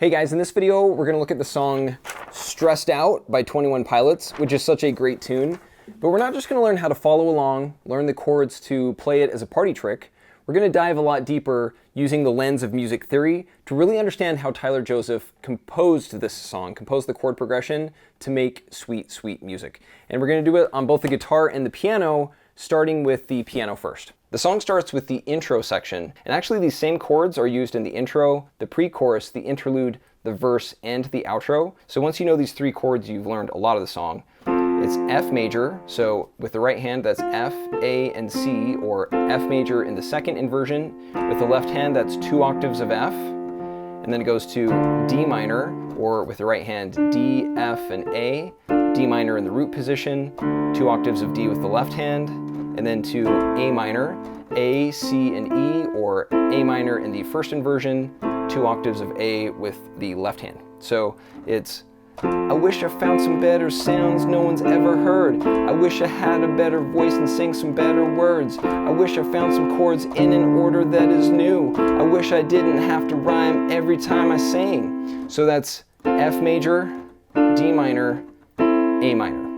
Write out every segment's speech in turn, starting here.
Hey guys, in this video, we're gonna look at the song Stressed Out by 21 Pilots, which is such a great tune. But we're not just gonna learn how to follow along, learn the chords to play it as a party trick. We're gonna dive a lot deeper using the lens of music theory to really understand how Tyler Joseph composed this song, composed the chord progression to make sweet, sweet music. And we're gonna do it on both the guitar and the piano, starting with the piano first. The song starts with the intro section, and actually these same chords are used in the intro, the pre-chorus, the interlude, the verse, and the outro. So once you know these three chords, you've learned a lot of the song. It's F major, so with the right hand that's F, A, and C, or F major in the second inversion. With the left hand that's 2 octaves of F, and then it goes to D minor, or with the right hand D, F, and A, D minor in the root position, 2 octaves of D with the left hand, and then to A minor, A, C, and E, or A minor in the first inversion, 2 octaves of A with the left hand. So it's, I wish I found some better sounds no one's ever heard. I wish I had a better voice and sang some better words. I wish I found some chords in an order that is new. I wish I didn't have to rhyme every time I sang. So that's F major, D minor, A minor.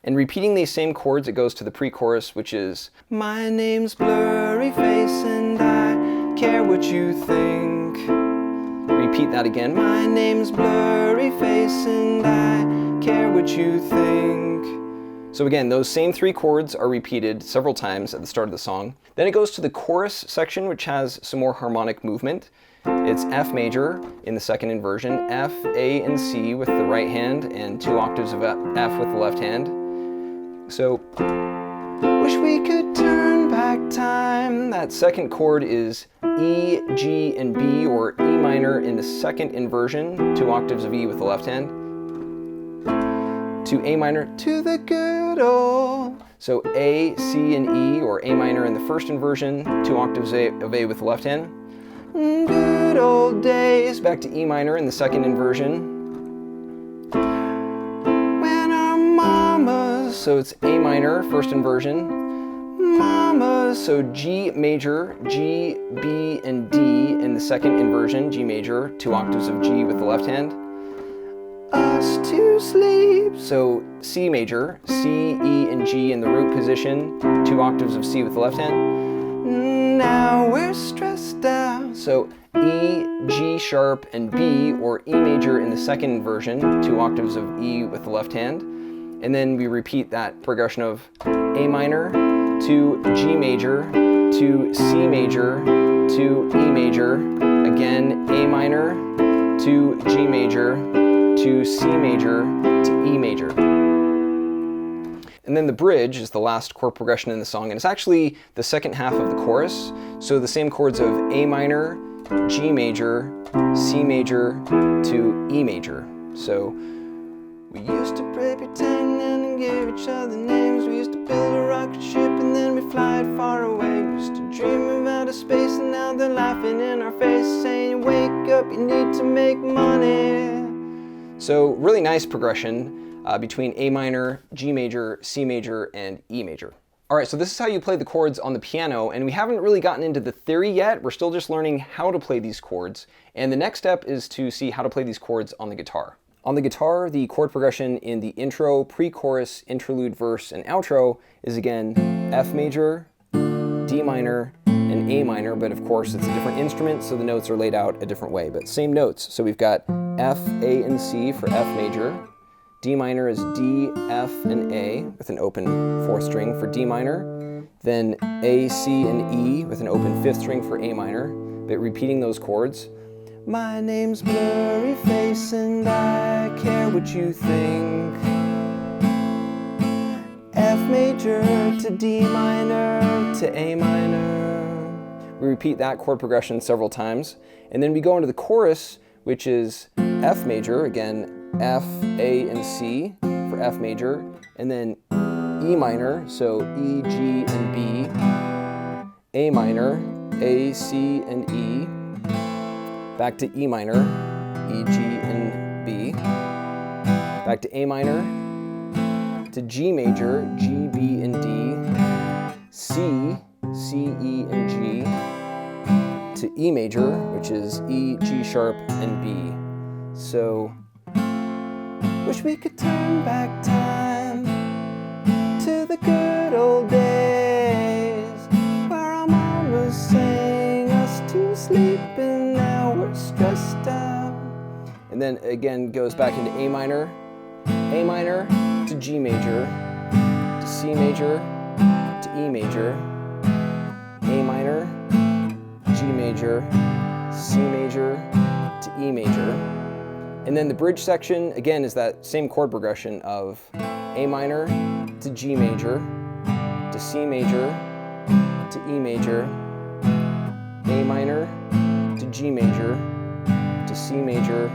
And repeating these same chords, it goes to the pre-chorus, which is, my name's Blurry Face and I care what you think. Repeat that again. My name's Blurry Face and I care what you think. So again, those same three chords are repeated several times at the start of the song. Then it goes to the chorus section, which has some more harmonic movement. It's F major in the second inversion, F, A, and C with the right hand, and 2 octaves of F with the left hand. So, wish we could turn back time. That second chord is E, G, and B, or E minor in the second inversion, 2 octaves of E with the left hand. To A minor, to the good old. So A, C, and E, or A minor in the first inversion, 2 octaves of A with the left hand. Good old days, back to E minor in the second inversion. So it's A minor, first inversion, mama, so G major, G, B, and D in the second inversion, G major, 2 octaves of G with the left hand. Us to sleep, so C major, C, E, and G in the root position, 2 octaves of C with the left hand. Now we're stressed out, so E, G sharp, and B, or E major in the second inversion, 2 octaves of E with the left hand. And then we repeat that progression of A minor to G major to C major to E major, again A minor to G major to C major to E major. And then the bridge is the last chord progression in the song, and it's actually the second half of the chorus. So the same chords of A minor, G major, C major to E major. So we used to play pretend and give each other names. We used to build a rocket ship and then we fly it far away. We used to dream of outer space and now they're laughing in our face, saying, wake up, you need to make money. So really nice progression between A minor, G major, C major, and E major. All right, so this is how you play the chords on the piano, and we haven't really gotten into the theory yet. We're still just learning how to play these chords. And the next step is to see how to play these chords on the guitar. On the guitar, the chord progression in the intro, pre-chorus, interlude, verse, and outro is again F major, D minor, and A minor, but of course it's a different instrument, so the notes are laid out a different way, but same notes. So we've got F, A, and C for F major. D minor is D, F, and A with an open 4th string for D minor. Then A, C, and E with an open 5th string for A minor, but repeating those chords. My name's Blurry Face and I care what you think. F major to D minor to A minor. We repeat that chord progression several times. And then we go into the chorus, which is F major, again, F, A, and C for F major. And then E minor, so E, G, and B. A minor, A, C, and E. Back to E minor, E, G, and B. Back to A minor, to G major, G, B, and D. C, C, E, and G. To E major, which is E, G sharp, and B. So, wish we could turn back time to the good old days where our mama sang us to sleep and now we're stressed out. And then again goes back into A minor to G major, to C major, to E major, A minor, G major, C major, to E major. And then the bridge section, again, is that same chord progression of A minor to G major, to C major, to E major, A minor to G major, to C major,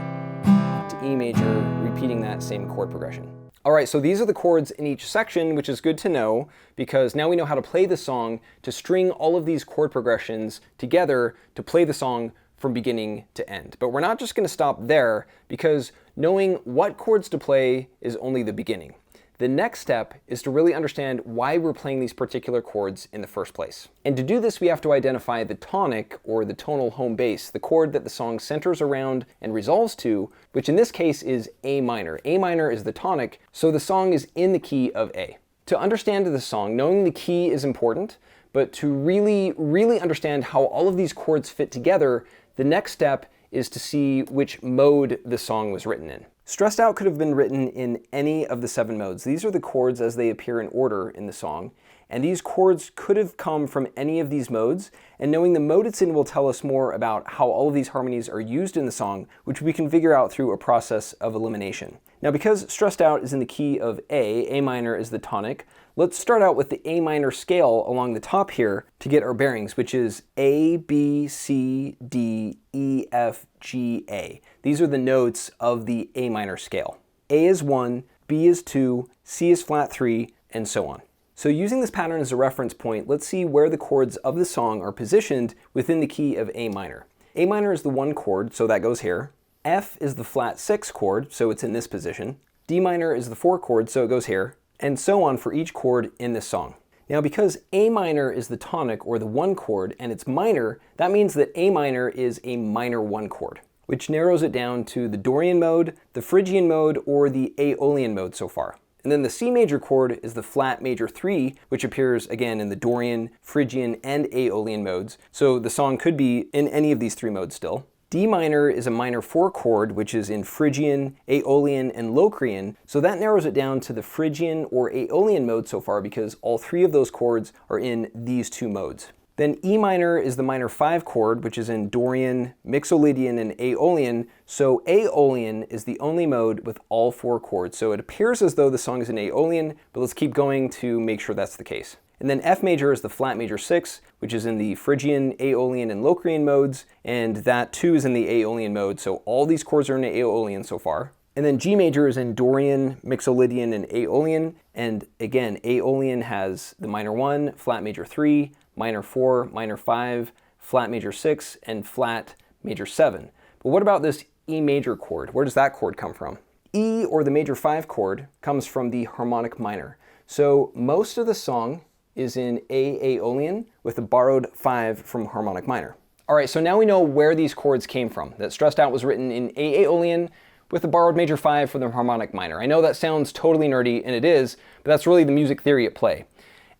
to E major, repeating that same chord progression. All right, so these are the chords in each section, which is good to know because now we know how to play the song to string all of these chord progressions together to play the song from beginning to end. But we're not just going to stop there because knowing what chords to play is only the beginning. The next step is to really understand why we're playing these particular chords in the first place. And to do this, we have to identify the tonic, or the tonal home base, the chord that the song centers around and resolves to, which in this case is A minor. A minor is the tonic, so the song is in the key of A. To understand the song, knowing the key is important, but to really understand how all of these chords fit together, the next step is to see which mode the song was written in. Stressed Out could have been written in any of the 7 modes. These are the chords as they appear in order in the song, and these chords could have come from any of these modes, and knowing the mode it's in will tell us more about how all of these harmonies are used in the song, which we can figure out through a process of elimination. Now, because Stressed Out is in the key of A minor is the tonic, let's start out with the A minor scale along the top here to get our bearings, which is A, B, C, D, E, F, G, A. These are the notes of the A minor scale. A is 1, B is 2, C is flat 3, and so on. So using this pattern as a reference point, let's see where the chords of the song are positioned within the key of A minor. A minor is the 1 chord, so that goes here. F is the flat 6 chord, so it's in this position. D minor is the 4 chord, so it goes here, and so on for each chord in this song. Now, because A minor is the tonic, or the 1 chord, and it's minor, that means that A minor is a minor 1 chord, which narrows it down to the Dorian mode, the Phrygian mode, or the Aeolian mode so far. And then the C major chord is the flat major 3, which appears again in the Dorian, Phrygian, and Aeolian modes, so the song could be in any of these 3 modes still. D minor is a minor 4 chord, which is in Phrygian, Aeolian, and Locrian, so that narrows it down to the Phrygian or Aeolian mode so far because all 3 of those chords are in these 2 modes. Then E minor is the minor 5 chord, which is in Dorian, Mixolydian, and Aeolian, so Aeolian is the only mode with all 4 chords, so it appears as though the song is in Aeolian, but let's keep going to make sure that's the case. And then F major is the flat major 6, which is in the Phrygian, Aeolian, and Locrian modes, and that too is in the Aeolian mode, so all these chords are in Aeolian so far. And then G major is in Dorian, Mixolydian, and Aeolian, and again, Aeolian has the minor 1, flat major 3, minor 4, minor 5, flat major 6, and flat major 7. But what about this E major chord? Where does that chord come from? E, or the major 5 chord, comes from the harmonic minor. So most of the song is in Aeolian with a borrowed 5 from harmonic minor. All right, so now we know where these chords came from. That Stressed Out was written in Aeolian with a borrowed major 5 from the harmonic minor. I know that sounds totally nerdy, and it is, but that's really the music theory at play.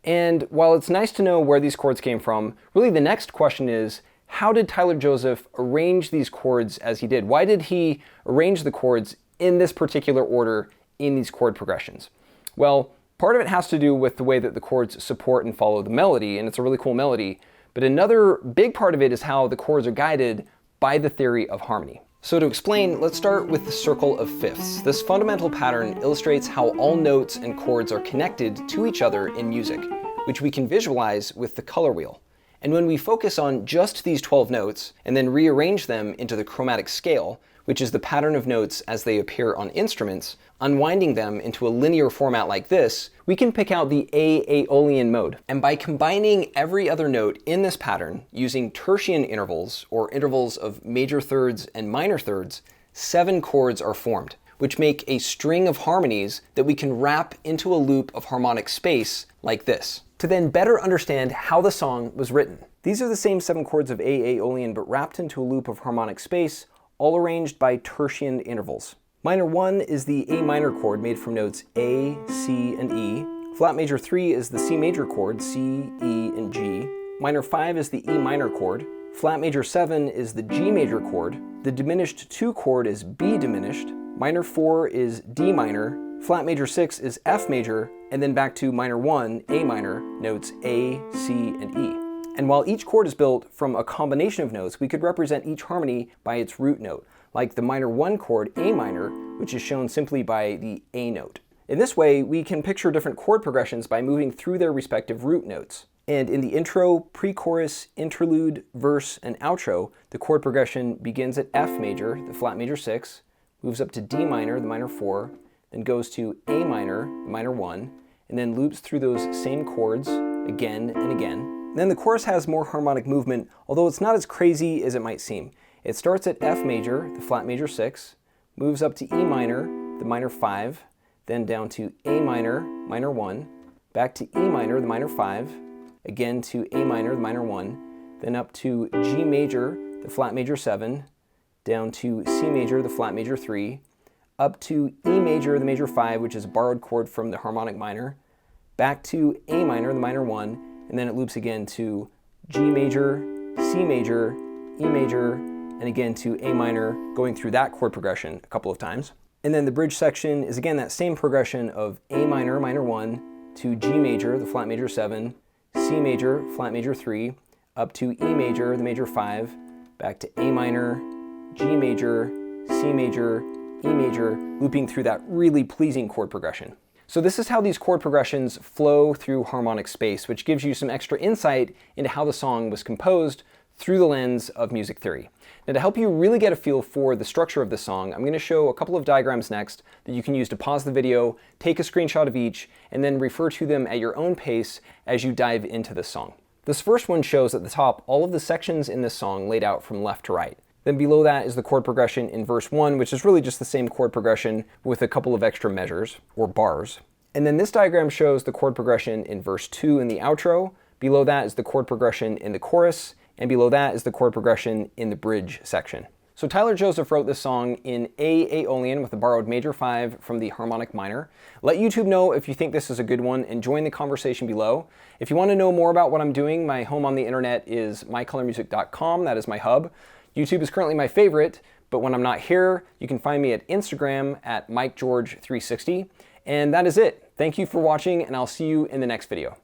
And while it's nice to know where these chords came from, really the next question is, how did Tyler Joseph arrange these chords as he did? Why did he arrange the chords in this particular order in these chord progressions? Well, part of it has to do with the way that the chords support and follow the melody, and it's a really cool melody. But another big part of it is how the chords are guided by the theory of harmony. So to explain, let's start with the circle of fifths. This fundamental pattern illustrates how all notes and chords are connected to each other in music, which we can visualize with the color wheel. And when we focus on just these 12 notes and then rearrange them into the chromatic scale, which is the pattern of notes as they appear on instruments, unwinding them into a linear format like this, we can pick out the Aeolian mode. And by combining every other note in this pattern using tertian intervals, or intervals of major thirds and minor thirds, 7 chords are formed, which make a string of harmonies that we can wrap into a loop of harmonic space like this, to then better understand how the song was written. These are the same 7 chords of Aeolian but wrapped into a loop of harmonic space, all arranged by tertian intervals. Minor 1 is the A minor chord made from notes A, C, and E. Flat major 3 is the C major chord, C, E, and G. Minor 5 is the E minor chord. Flat major 7 is the G major chord. The diminished 2 chord is B diminished. Minor 4 is D minor. Flat major 6 is F major, and then back to minor 1, A minor, notes A, C, and E. And while each chord is built from a combination of notes, we could represent each harmony by its root note, like the minor 1 chord, A minor, which is shown simply by the A note. In this way, we can picture different chord progressions by moving through their respective root notes. And in the intro, pre-chorus, interlude, verse, and outro, the chord progression begins at F major, the flat major 6, moves up to D minor, the minor 4, then goes to A minor, the minor 1, and then loops through those same chords again and again. And then the chorus has more harmonic movement, although it's not as crazy as it might seem. It starts at F major, the flat major 6, moves up to E minor, the minor 5, then down to A minor, minor 1, back to E minor, the minor 5, again to A minor, the minor 1, then up to G major, the flat major 7, down to C major, the flat major 3, up to E major, the major 5, which is a borrowed chord from the harmonic minor, back to A minor, the minor 1, and then it loops again to G major, C major, E major, and again to A minor, going through that chord progression a couple of times. And then the bridge section is again that same progression of A minor, minor 1, to G major, the flat major 7, C major, flat major 3, up to E major, the major 5, back to A minor, G major, C major, E major, looping through that really pleasing chord progression. So this is how these chord progressions flow through harmonic space, which gives you some extra insight into how the song was composed through the lens of music theory. Now, to help you really get a feel for the structure of the song, I'm going to show a couple of diagrams next that you can use to pause the video, take a screenshot of each, and then refer to them at your own pace as you dive into this song. This first one shows at the top all of the sections in this song laid out from left to right. Then below that is the chord progression in verse 1, which is really just the same chord progression with a couple of extra measures, or bars. And then this diagram shows the chord progression in verse 2 in the outro. Below that is the chord progression in the chorus, and below that is the chord progression in the bridge section. So Tyler Joseph wrote this song in A Aeolian with a borrowed major 5 from the harmonic minor. Let YouTube know if you think this is a good one and join the conversation below. If you want to know more about what I'm doing, my home on the internet is mycolormusic.com. That is my hub. YouTube is currently my favorite, but when I'm not here, you can find me at Instagram at MikeGeorge360. And that is it. Thank you for watching, and I'll see you in the next video.